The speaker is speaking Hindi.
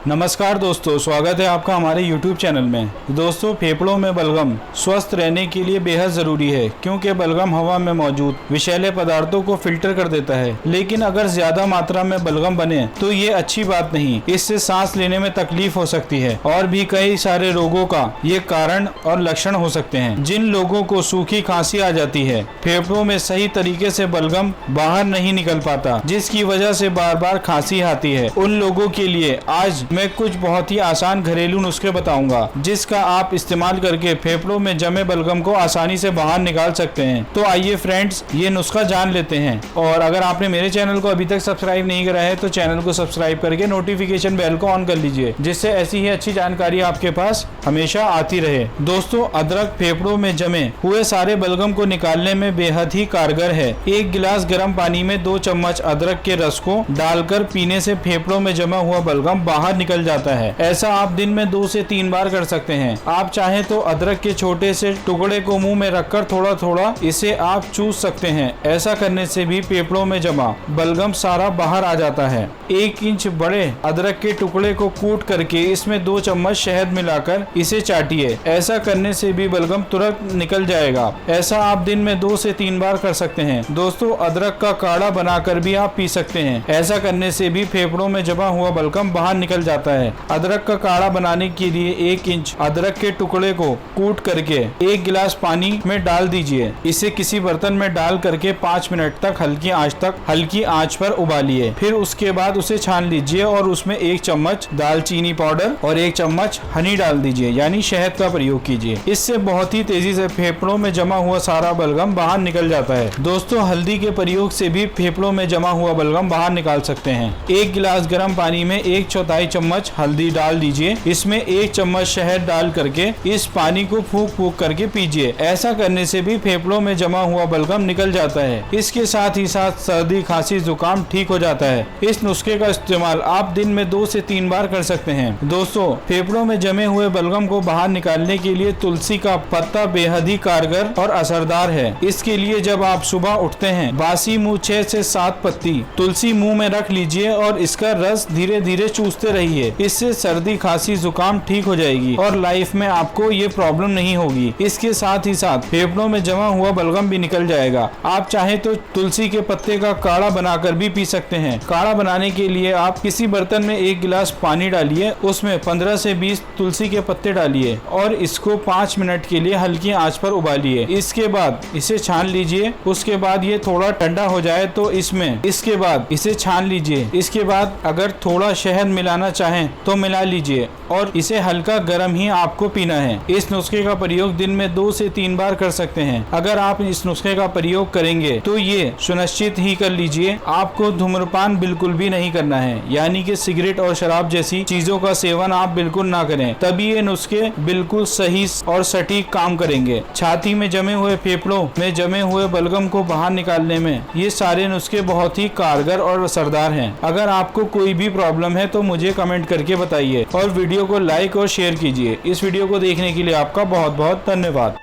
नमस्कार दोस्तों, स्वागत है आपका हमारे YouTube चैनल में। दोस्तों, फेफड़ों में बलगम स्वस्थ रहने के लिए बेहद ज़रूरी है, क्योंकि बलगम हवा में मौजूद विषैले पदार्थों को फिल्टर कर देता है। लेकिन अगर ज़्यादा मात्रा में बलगम बने तो ये अच्छी बात नहीं। इससे सांस लेने में तकलीफ हो सकती है और भी कई सारे रोगों का ये कारण और लक्षण हो सकते हैं। जिन लोगों को सूखी खांसी आ जाती है, फेफड़ों में सही तरीके से बलगम बाहर नहीं निकल पाता, जिसकी वजह से बार बार खांसी आती है, उन लोगों के लिए आज मैं कुछ बहुत ही आसान घरेलू नुस्खे बताऊंगा, जिसका आप इस्तेमाल करके फेफड़ों में जमे बलगम को आसानी से बाहर निकाल सकते हैं। तो आइए फ्रेंड्स, ये नुस्खा जान लेते हैं। और अगर आपने मेरे चैनल को अभी तक सब्सक्राइब नहीं करा है तो चैनल को सब्सक्राइब करके नोटिफिकेशन बेल को ऑन कर लीजिए, जिससे ऐसी ही अच्छी जानकारी आपके पास हमेशा आती रहे। दोस्तों, अदरक फेफड़ों में जमे हुए सारे बलगम को निकालने में बेहद ही कारगर है। 1 गिलास गर्म पानी में 2 चम्मच अदरक के रस को डालकर पीने से फेफड़ों में जमा हुआ बलगम बाहर निकल जाता है। ऐसा आप दिन में 2 से 3 बार कर सकते हैं। आप चाहें तो अदरक के छोटे से टुकड़े को मुंह में रखकर थोड़ा थोड़ा इसे आप चूस सकते हैं। ऐसा करने से भी फेफड़ों में जमा बलगम सारा बाहर आ जाता है। 1 इंच बड़े अदरक के टुकड़े को कूट करके इसमें 2 चम्मच शहद मिलाकर इसे चाटिए। ऐसा करने से भी बलगम तुरंत निकल जाएगा। ऐसा आप दिन में 2 से 3 बार कर सकते हैं। दोस्तों, अदरक का काढ़ा बनाकर भी आप पी सकते हैं। ऐसा करने से भी फेफड़ों में जमा हुआ बलगम बाहर निकल जाता है। अदरक का काढ़ा बनाने के लिए 1 इंच अदरक के टुकड़े को कूट करके 1 गिलास पानी में डाल दीजिए। इसे किसी बर्तन में डाल करके 5 मिनट तक हल्की आंच पर उबालिए। फिर उसके बाद उसे छान लीजिए और उसमें 1 चम्मच दालचीनी पाउडर और 1 चम्मच हनी डाल दीजिए, यानी शहद का प्रयोग कीजिए। इससे बहुत ही तेजी से फेफड़ों में जमा हुआ सारा बलगम बाहर निकल जाता है। दोस्तों, हल्दी के प्रयोग से भी फेफड़ों में जमा हुआ बलगम बाहर निकाल सकते हैं। 1 गिलास गर्म पानी में 1/4 चम्मच हल्दी डाल दीजिए। इसमें 1 चम्मच शहद डाल करके इस पानी को फूंक फूंक करके पीजिए। ऐसा करने से भी फेफड़ों में जमा हुआ बलगम निकल जाता है। इसके साथ ही साथ सर्दी, खांसी, जुकाम ठीक हो जाता है। इस नुस्खे का इस्तेमाल आप दिन में 2 से 3 बार कर सकते हैं। दोस्तों, फेफड़ों में जमे हुए बलगम को बाहर निकालने के लिए तुलसी का पत्ता बेहद ही कारगर और असरदार है। इसके लिए जब आप सुबह उठते हैं, बासी मुंह 6 से 7 पत्ती तुलसी मुंह में रख लीजिए और इसका रस धीरे धीरे चूसते रहिए। इससे सर्दी, खांसी, जुकाम ठीक हो जाएगी और लाइफ में आपको ये प्रॉब्लम नहीं होगी। इसके साथ ही साथ फेफड़ों में जमा हुआ बलगम भी निकल जाएगा। आप चाहे तो तुलसी के पत्ते का काढ़ा बनाकर भी पी सकते हैं। काढ़ा बनाने के लिए आप किसी बर्तन में 1 गिलास पानी डालिए, उसमें 15 से 20 तुलसी के पत्ते डालिए और इसको 5 मिनट के लिए हल्की आंच पर उबालिए। इसके बाद इसे छान लीजिए। उसके बाद ये थोड़ा ठंडा हो जाए तो इसके बाद इसे छान लीजिए। इसके बाद अगर थोड़ा शहद मिलाना चाहें तो मिला लीजिए और इसे हल्का गर्म ही आपको पीना है। इस नुस्खे का प्रयोग दिन में 2 से 3 बार कर सकते हैं। अगर आप इस नुस्खे का प्रयोग करेंगे तो ये सुनिश्चित ही कर लीजिए, आपको धूम्रपान बिल्कुल भी नहीं करना है, यानी कि सिगरेट और शराब जैसी चीजों का सेवन आप बिल्कुल ना करें। तभी ये नुस्खे बिल्कुल सही और सटीक काम करेंगे। छाती में जमे हुए, फेफड़ों में जमे हुए बलगम को बाहर निकालने में ये सारे नुस्खे बहुत ही कारगर और असरदार हैं। अगर आपको कोई भी प्रॉब्लम है तो मुझे कमेंट करके बताइए और वीडियो को लाइक और शेयर कीजिए। इस वीडियो को देखने के लिए आपका बहुत बहुत धन्यवाद।